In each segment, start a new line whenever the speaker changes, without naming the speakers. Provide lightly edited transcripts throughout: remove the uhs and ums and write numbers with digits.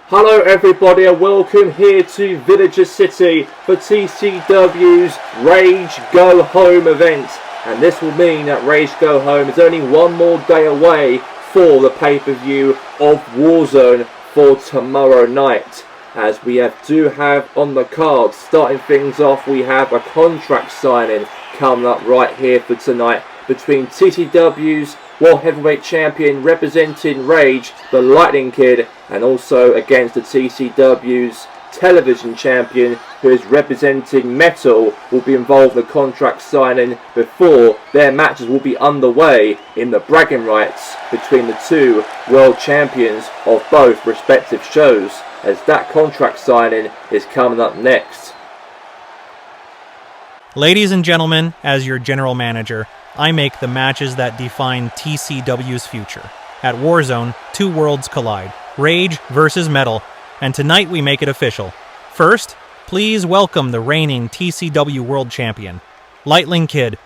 Hello everybody and welcome here to Villager City for TCW's Rage Go Home event. And this will mean that Rage Go Home is only one more day away for the pay-per-view of Warzone for tomorrow night. As we do have on the card, starting things off, we have a contract signing coming up right here for tonight between TCW's World Heavyweight Champion representing Rage, the Lightning Kid, and also against the TCW's Television Champion, who is representing Metal, will be involved in the contract signing before their matches will be underway in the bragging rights between the two World Champions of both respective shows, as that contract signing is coming up next.
Ladies and gentlemen, as your general manager, I make the matches that define TCW's future. At Warzone, two worlds collide, Rage versus Metal, and tonight we make it official. First, please welcome the reigning TCW World Champion, Lightning Kid.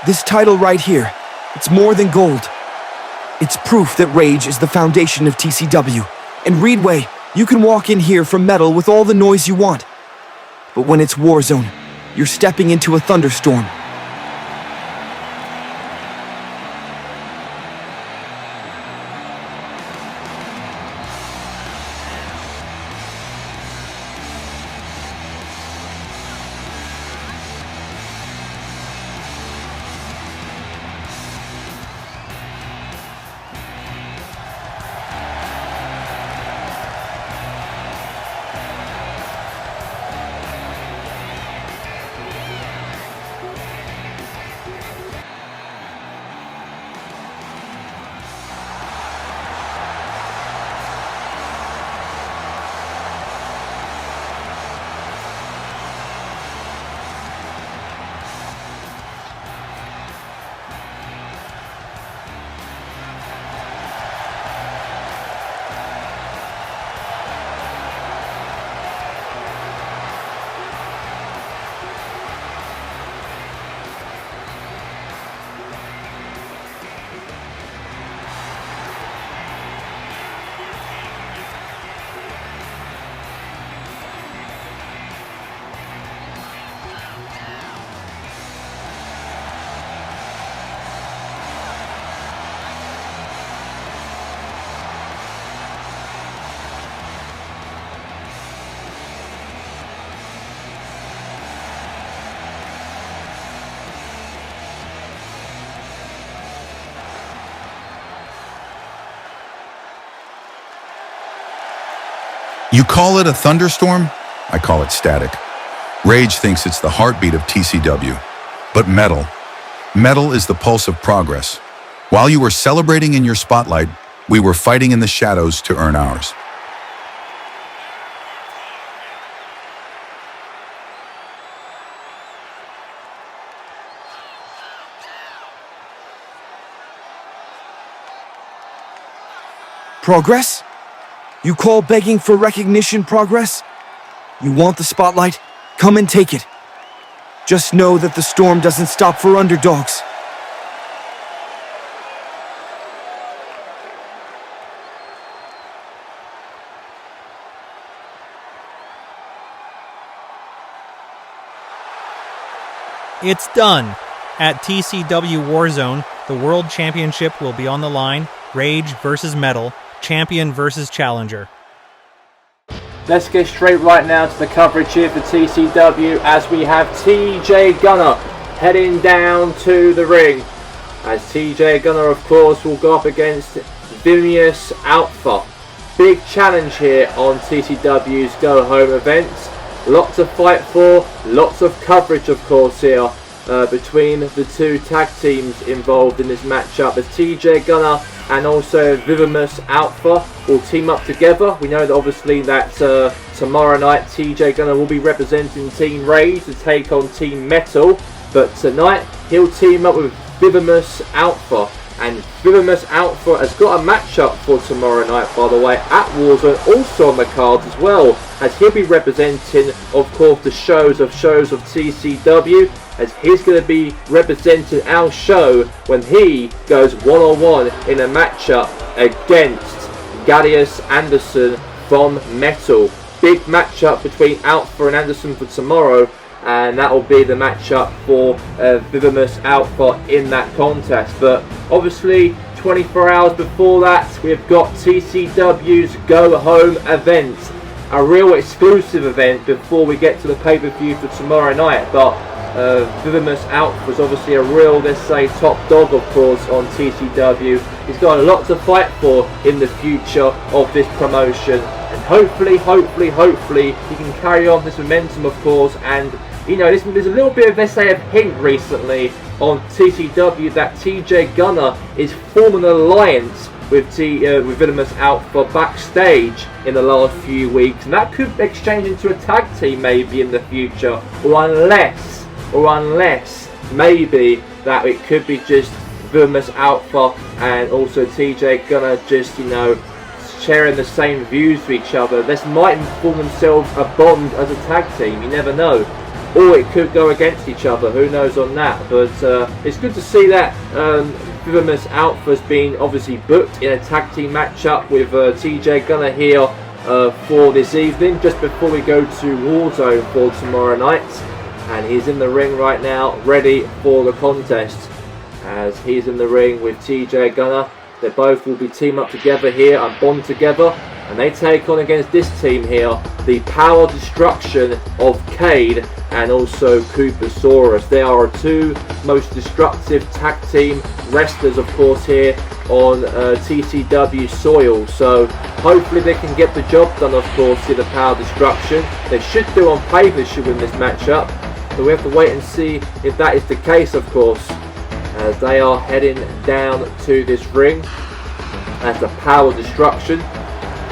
This title right here, it's more than gold. It's proof that Rage is the foundation of TCW. And Reedway, you can walk in here from Metal with all the noise you want. But when it's Warzone, you're stepping into a thunderstorm.
You call it a thunderstorm? I call it static. Rage thinks it's the heartbeat of TCW. But Metal is the pulse of progress. While you were celebrating in your spotlight, we were fighting in the shadows to earn ours.
Progress? You call begging for recognition progress? You want the spotlight? Come and take it. Just know that the storm doesn't stop for underdogs.
It's done! At TCW Warzone, the World Championship will be on the line, Rage versus Metal, Champion versus Challenger.
Let's get straight right now to the coverage here for TCW as we have TJ Gunner heading down to the ring. As TJ Gunner, of course, will go up against Vimius Alpha. Big challenge here on TCW's Go Home events. Lots to fight for, lots of coverage, of course, here between the two tag teams involved in this matchup. As TJ Gunner and also Vivimus Alpha will team up together. We know that obviously that tomorrow night TJ Gunner will be representing Team Rage to take on Team Metal, but tonight he'll team up with Vivimus Alpha. And Vivimus Alpha has got a matchup for tomorrow night, by the way, at Warzone, also on the cards as well, as he'll be representing, of course, the shows of TCW, as he's going to be representing our show when he goes one-on-one in a matchup against Gadius Anderson from Metal. Big matchup between Alpha and Anderson for tomorrow, and that will be the matchup for Vivimus Alpha in that contest. But obviously 24 hours before that, we've got TCW's Go Home event, a real exclusive event before we get to the pay-per-view for tomorrow night. But Vivimus Alpha is obviously a real, let's say, top dog, of course, on TCW. He's got a lot to fight for in the future of this promotion, and hopefully he can carry on this momentum, of course. And you know, there's a little bit of, let's say, a hint recently on TCW that TJ Gunner is forming an alliance with Vivimus Alpha backstage in the last few weeks, and that could exchange into a tag team maybe in the future, or unless maybe that it could be just Vivimus Alpha and also TJ Gunner just, you know, sharing the same views to each other. This might form themselves a bond as a tag team, you never know. Or it could go against each other, who knows on that. But it's good to see that Vivimus Alpha's been obviously booked in a tag team matchup with TJ Gunner here for this evening, just before we go to Warzone for tomorrow night. And he's in the ring right now, ready for the contest. As he's in the ring with TJ Gunner, they both will be teamed up together here and bond together. And they take on against this team here, the Power Destruction of Cade and also Coopersaurus. They are our two most destructive tag team wrestlers, of course, here on TCW soil. So hopefully they can get the job done, of course, in the Power Destruction. They should do on paper, they should win this matchup. So we have to wait and see if that is the case, of course, as they are heading down to this ring as the Power Destruction.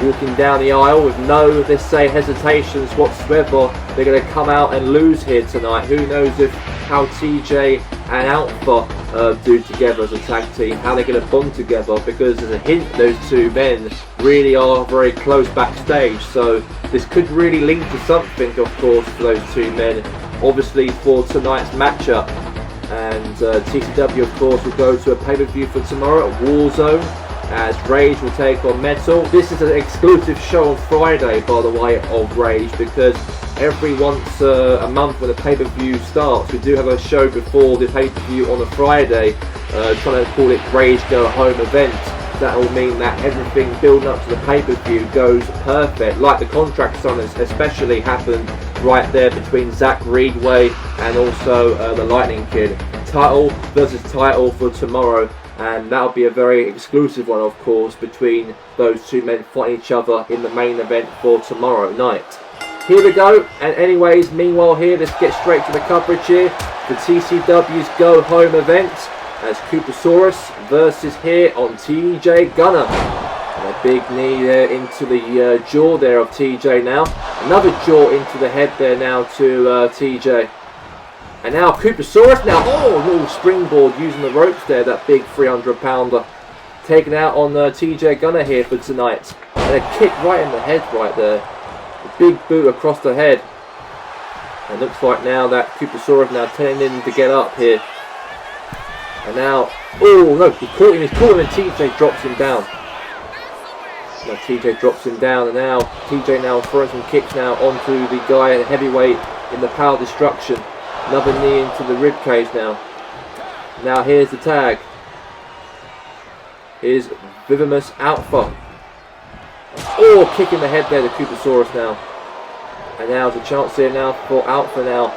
Walking down the aisle with no, let's say, hesitations whatsoever. They're going to come out and lose here tonight. Who knows if how TJ and Alpha do together as a tag team, how they're going to bond together, because there's a hint those two men really are very close backstage. So this could really link to something, of course, for those two men, obviously for tonight's matchup. And TCW, of course, will go to a pay-per-view for tomorrow at Warzone, as Rage will take on Metal. This is an exclusive show on Friday, by the way, of Rage, because every once a month when the pay-per-view starts, we do have a show before the pay-per-view on a Friday, trying to call it Rage Go Home event. That will mean that everything building up to the pay-per-view goes perfect, like the contract signings especially happened right there between Zach Reedway and also the Lightning Kid. Title versus title for tomorrow, and that'll be a very exclusive one, of course, between those two men fighting each other in the main event for tomorrow night. Here we go, and anyways, meanwhile here, let's get straight to the coverage here. The TCW's Go Home event, as Coopersaurus versus here on TJ Gunner. And a big knee there into the jaw there of TJ now. Another jaw into the head there now to TJ. And now Coopersaurus now, oh, a little springboard using the ropes there, that big 300-pounder. taken out on TJ Gunner here for tonight. And a kick right in the head right there. A big boot across the head. And looks like now that Kupasaurus now telling him to get up here. And now, oh no, he's caught him and TJ drops him down. Now TJ drops him down, and now TJ now throwing some kicks now onto the guy at heavyweight in the power destruction. Another knee into the rib cage now. Now here's the tag. Here's Vivimus Alpha. Oh, kick in the head there to Kupasaurus now. And now there's a chance here now for Alpha now.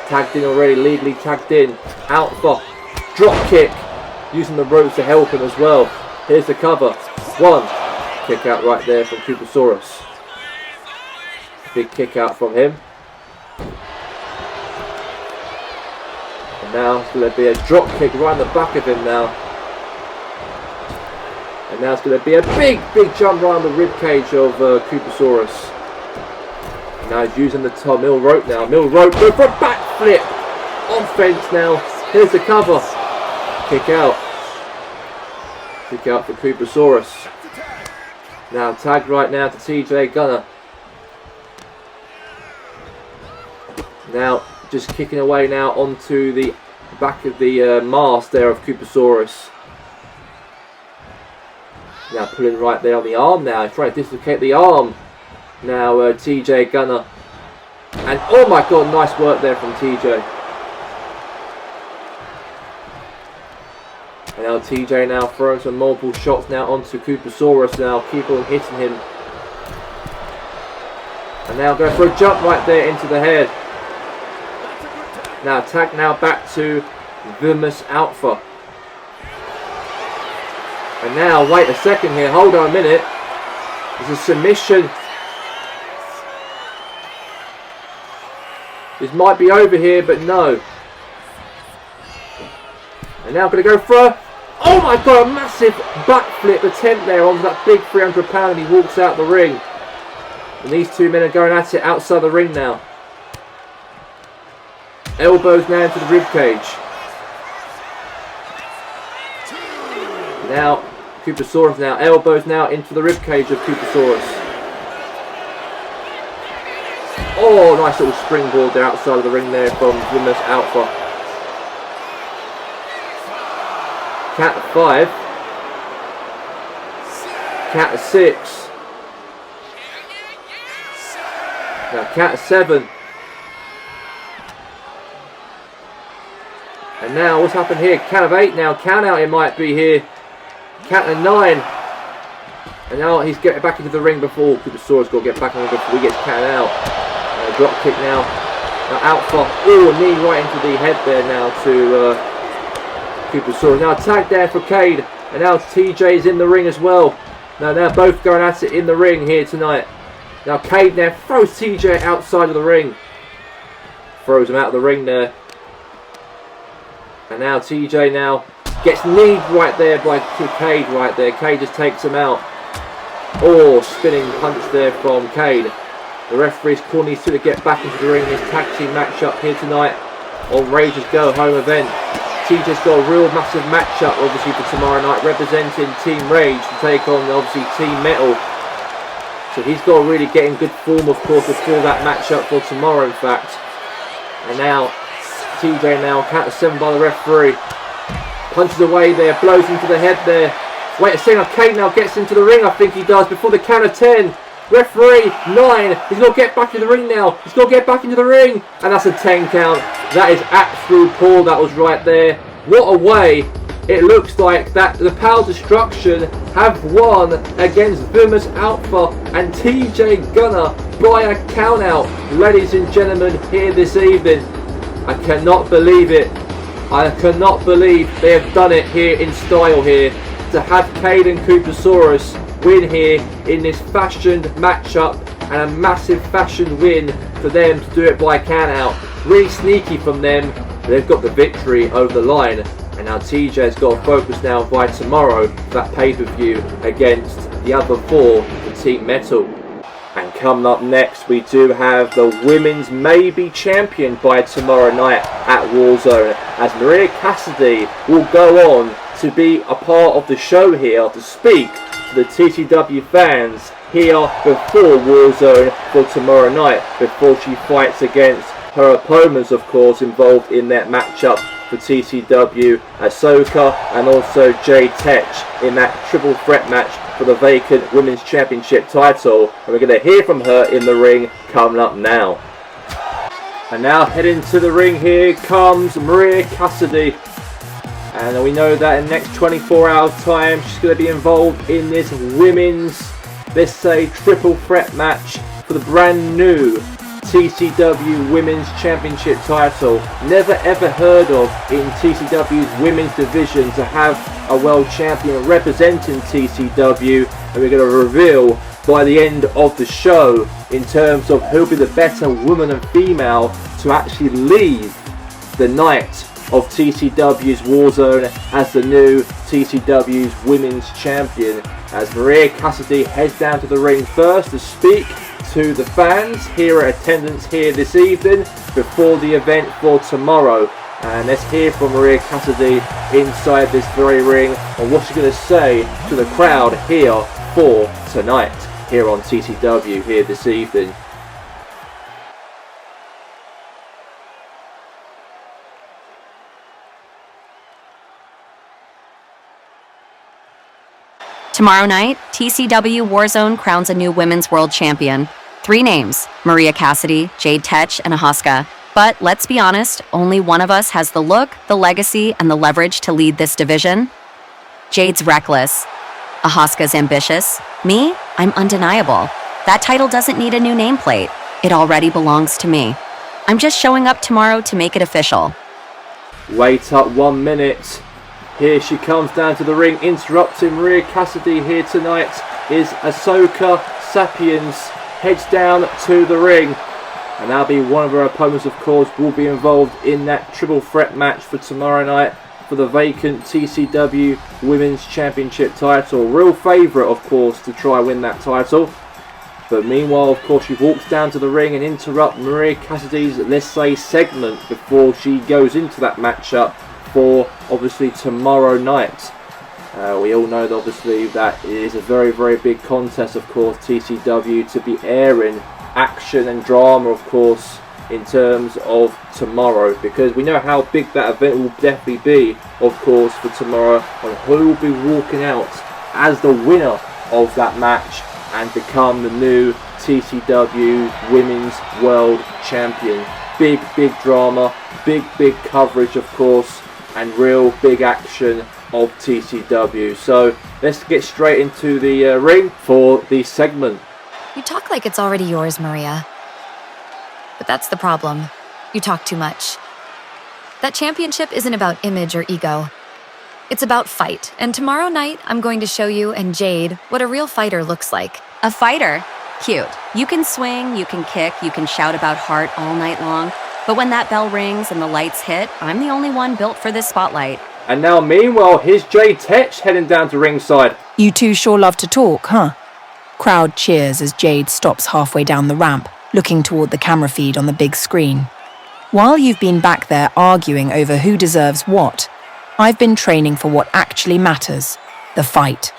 Tagged in already, legally tagged in. Alpha, drop kick. Using the ropes to help him as well. Here's the cover. One. Kick out right there from Kupasaurus. Big kick out from him. And now it's going to be a drop kick right in the back of him now. And now it's going to be a big jump right on the rib cage of Kupasaurus. Now he's using the mill rope now. Mill rope, go for a backflip. Offense now. Here's the cover. Kick out. Kick out for Kupasaurus. Now tagged right now to TJ Gunner. Now just kicking away now onto the back of the mask there of Kupasaurus. Now pulling right there on the arm now. He's trying to dislocate the arm. Now TJ Gunner. And oh my god, nice work there from TJ. And now TJ now throwing some multiple shots now onto Kupasaurus now. Keep on hitting him. And now go for a jump right there into the head. Now attack now back to Vivimus Alpha. And now, wait a second here, hold on a minute. There's a submission. This might be over here, but no. And now I'm going to go for a, oh my god, a massive backflip attempt there onto that big 300 pound, and he walks out the ring. And these two men are going at it outside the ring now. Elbows now into the rib cage. Now, Kupasaurus now, elbows now into the rib cage of Kupasaurus. Oh, nice little springboard there outside of the ring there from Vivimus Alpha. Count of 5. Count of 6. Now count of 7. And now what's happened here? Count of 8 now. Count out it might be here. Count of 9. And now he's getting back into the ring before Kupasaurus got to get back on before he gets counted out. Drop kick now. Now Alpha. Oh, a knee right into the head there now to Kupasaurus. Now tag there for Cade. And now TJ's in the ring as well. Now they're both going at it in the ring here tonight. Now Cade now throws TJ outside of the ring. Throws him out of the ring there. And now TJ now gets kneed right there by Cade right there. Cade just takes him out. Oh, spinning punch there from Cade. The referee's calling these two to get back into the ring in this tag team matchup here tonight on Rage's Go Home event. TJ's got a real massive matchup obviously for tomorrow night, representing Team Rage to take on obviously Team Metal. So he's got to really get in good form of course before that matchup for tomorrow in fact. And now TJ now count of 7 by the referee. Punches away there, blows into the head there. Wait a second, Cade now gets into the ring, I think he does, before the count of 10. Referee, 9. He's got to get back into the ring now. He's got to get back into the ring. And that's a 10 count. That is absolute poor. That was right there. What a way. It looks like that the Power Destruction have won against Vivimus Alpha and TJ Gunner by a count out. Ladies and gentlemen, here this evening. I cannot believe it. I cannot believe they have done it here in style here. To have Cade and Kupasaurus win here in this fashioned matchup, and a massive fashioned win for them to do it by count out. Really sneaky from them. They've got the victory over the line, and now TJ's got to focus now by tomorrow for that pay-per-view against the other 4 for Team Metal. And coming up next, we do have the Women's Maybe Champion by tomorrow night at Warzone, as Maria Cassidy will go on to be a part of the show here, to speak to the TCW fans here before Warzone for tomorrow night, before she fights against her opponents, of course, involved in that matchup for TCW, Ahsoka and also Jade Tech in that triple threat match for the vacant Women's Championship title. And we're going to hear from her in the ring coming up now. And now heading to the ring, here comes Maria Cassidy. And we know that in the next 24 hours time she's going to be involved in this women's, let's say, triple threat match for the brand new TCW Women's Championship title. Never ever heard of in TCW's women's division to have a world champion representing TCW, and we're going to reveal by the end of the show in terms of who'll be the better woman and female to actually leave the night of TCW's Warzone as the new TCW's Women's Champion, as Maria Cassidy heads down to the ring first to speak to the fans here at attendance here this evening before the event for tomorrow. And let's hear from Maria Cassidy inside this very ring on what she's going to say to the crowd here for tonight here on TCW here this evening.
Tomorrow night, TCW Warzone crowns a new women's world champion. 3 names: Maria Cassidy, Jade Tech, and Ahsoka. But let's be honest, only one of us has the look, the legacy, and the leverage to lead this division. Jade's reckless. Ahsoka's ambitious. Me, I'm undeniable. That title doesn't need a new nameplate. It already belongs to me. I'm just showing up tomorrow to make it official.
Wait up 1 minute. Here she comes down to the ring, interrupting Maria Cassidy here tonight is Ahsoka Sapiens, heads down to the ring. And that'll be one of her opponents, of course, will be involved in that triple threat match for tomorrow night for the vacant TCW Women's Championship title. Real favourite, of course, to try win that title. But meanwhile, of course, she walks down to the ring and interrupts Maria Cassidy's, let's say, segment before she goes into that matchup for obviously tomorrow night. We all know that obviously that it is a very, very big contest, of course, TCW to be airing action and drama, of course, in terms of tomorrow, because we know how big that event will definitely be, of course, for tomorrow, and who will be walking out as the winner of that match and become the new TCW Women's World Champion. Big, big drama, big coverage, of course, and real big action of TCW. So let's get straight into the ring for the segment.
You talk like it's already yours, Maria. But that's the problem. You talk too much. That championship isn't about image or ego. It's about fight. And tomorrow night, I'm going to show you and Jade what a real fighter looks like.
A fighter? Cute. You can swing, you can kick, you can shout about heart all night long. But when that bell rings and the lights hit, I'm the only one built for this spotlight.
And now, meanwhile, here's Jade Tech heading down to ringside.
You two sure love to talk, huh? Crowd cheers as Jade stops halfway down the ramp, looking toward the camera feed on the big screen. While you've been back there arguing over who deserves what, I've been training for what actually matters, the fight.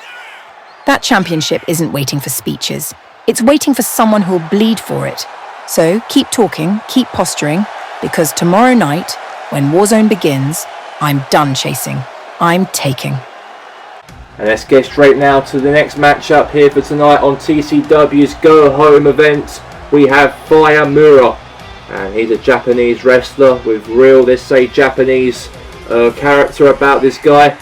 That championship isn't waiting for speeches. It's waiting for someone who'll bleed for it. So keep talking, keep posturing, because tomorrow night, when Warzone begins, I'm done chasing. I'm taking.
And let's get straight now to the next matchup here for tonight on TCW's Go Home event. We have Fire Mura, and he's a Japanese wrestler with real, let's say, Japanese character about this guy.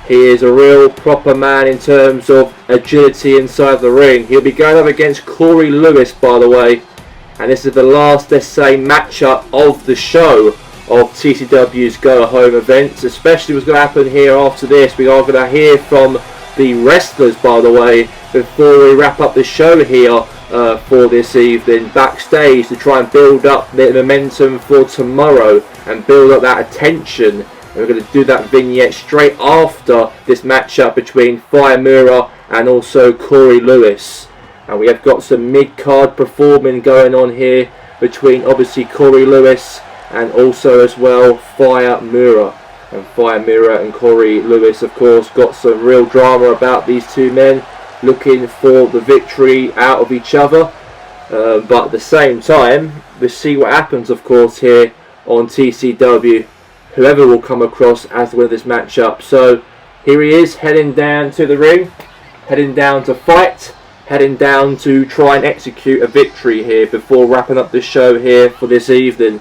He is a real proper man in terms of agility inside the ring. He'll be going up against Corey Lewis, by the way. And this is the last, let's say, matchup of the show of TCW's Go Home events. Especially what's going to happen here after this. We are going to hear from the wrestlers, by the way, before we wrap up the show here for this evening, backstage, to try and build up the momentum for tomorrow and build up that attention. And we're going to do that vignette straight after this matchup between Fire Mura and also Corey Lewis. And we have got some mid-card performing going on here between obviously Corey Lewis and also as well Fire Mura. And Fire Mirror and Corey Lewis, of course, got some real drama about these two men looking for the victory out of each other. But at the same time, we'll see what happens, of course, here on TCW. Whoever will come across as the winner of this matchup. So here he is, heading down to the ring, heading down to fight, heading down to try and execute a victory here before wrapping up the show here for this evening.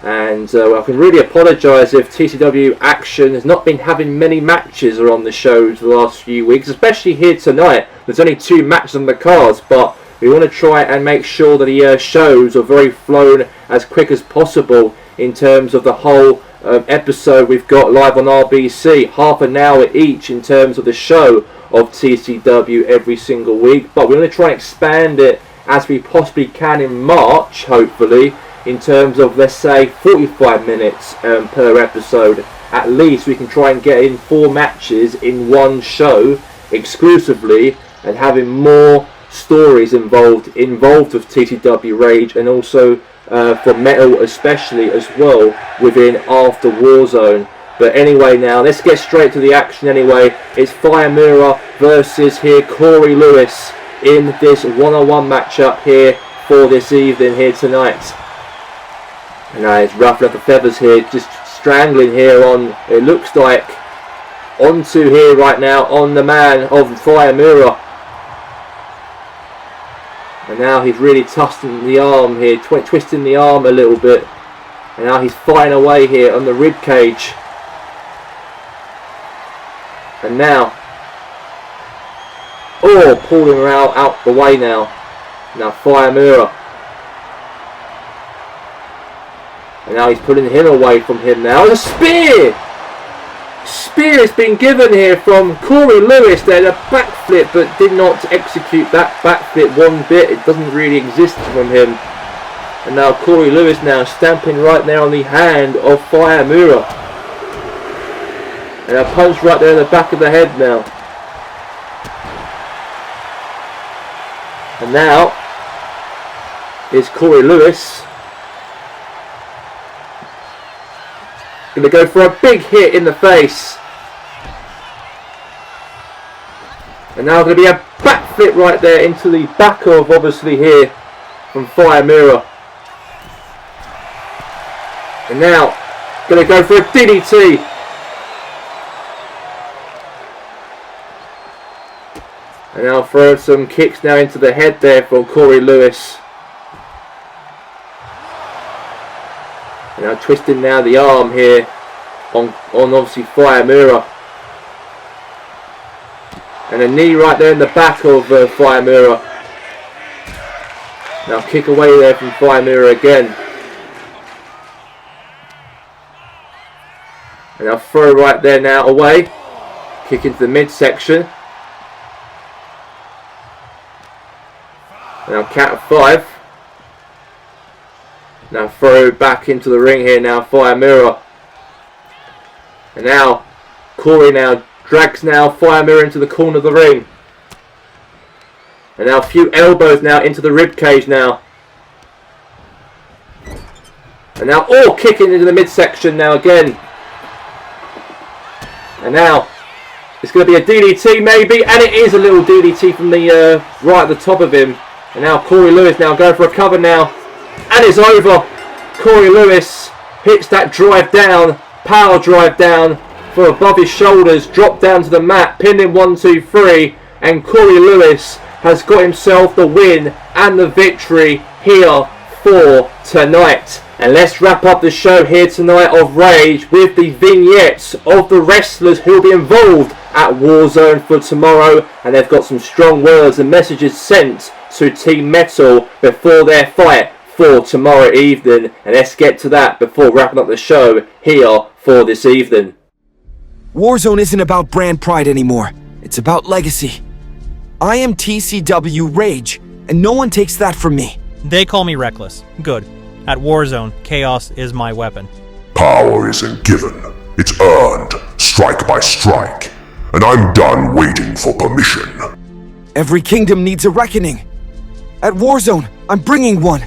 And I can really apologise if TCW Action has not been having many matches on the shows the last few weeks, especially here tonight. There's only 2 matches on the cards, but we want to try and make sure that the shows are very flown as quick as possible in terms of the whole episode we've got live on RBC. Half an hour each in terms of the show of TCW every single week. But we're going to try and expand it as we possibly can in March, hopefully, in terms of, let's say, 45 minutes per episode. At least we can try and get in 4 matches in one show exclusively, and having more stories involved with TCW Rage, and also for Metal especially as well within After Warzone. But anyway, now let's get straight to the action anyway. It's Fire Mirror versus here Corey Lewis in this one-on-one matchup here for this evening here tonight. And it's ruffling up the feathers here, just strangling here on, it looks like, onto here right now on the man of Fire Mirror. And now he's really twisting the arm here, twisting the arm a little bit. And now he's fighting away here on the rib cage. And now, pulling him out the way now. Now Fire Mirror. And now he's pulling him away from him now. A spear! Spear has been given here from Corey Lewis there, a backflip, but did not execute that backflip one bit. It doesn't really exist from him. And now Corey Lewis now stamping right there on the hand of Fire Mirror. And a punch right there in the back of the head now. And now is Corey Lewis going to go for a big hit in the face. And now going to be a backflip right there into the back of, obviously, here from Fire Mirror. And now going to go for a DDT. And now throw some kicks now into the head there from Corey Lewis. And now twisting now the arm here on obviously Fire Mirror. And a knee right there in the back of Fire Mirror. Now kick away there from Fire Mirror again. And now throw right there now away. Kick into the midsection. Now count of 5. Now throw back into the ring here now, Fire Mirror. And now Corey now drags now Fire Mirror into the corner of the ring. And now a few elbows now into the rib cage now. And now kicking into the midsection now again. And now it's going to be a DDT maybe, and it is a little DDT from the right at the top of him. And now Corey Lewis now going for a cover now. And it's over. Corey Lewis hits that drive down, power drive down from above his shoulders, drop down to the mat, pin in 1, 2, 3. And Corey Lewis has got himself the win and the victory here for tonight. And let's wrap up the show here tonight of Rage with the vignettes of the wrestlers who will be involved at Warzone for tomorrow. And they've got some strong words and messages sent to Team Metal before their fight for tomorrow evening. And let's get to that before wrapping up the show here for this evening.
Warzone isn't about brand pride anymore. It's about legacy. I am TCW Rage, and no one takes that from me.
They call me reckless. Good. At Warzone, chaos is my weapon.
Power isn't given, it's earned, strike by strike. And I'm done waiting for permission.
Every kingdom needs a reckoning. At Warzone, I'm bringing one.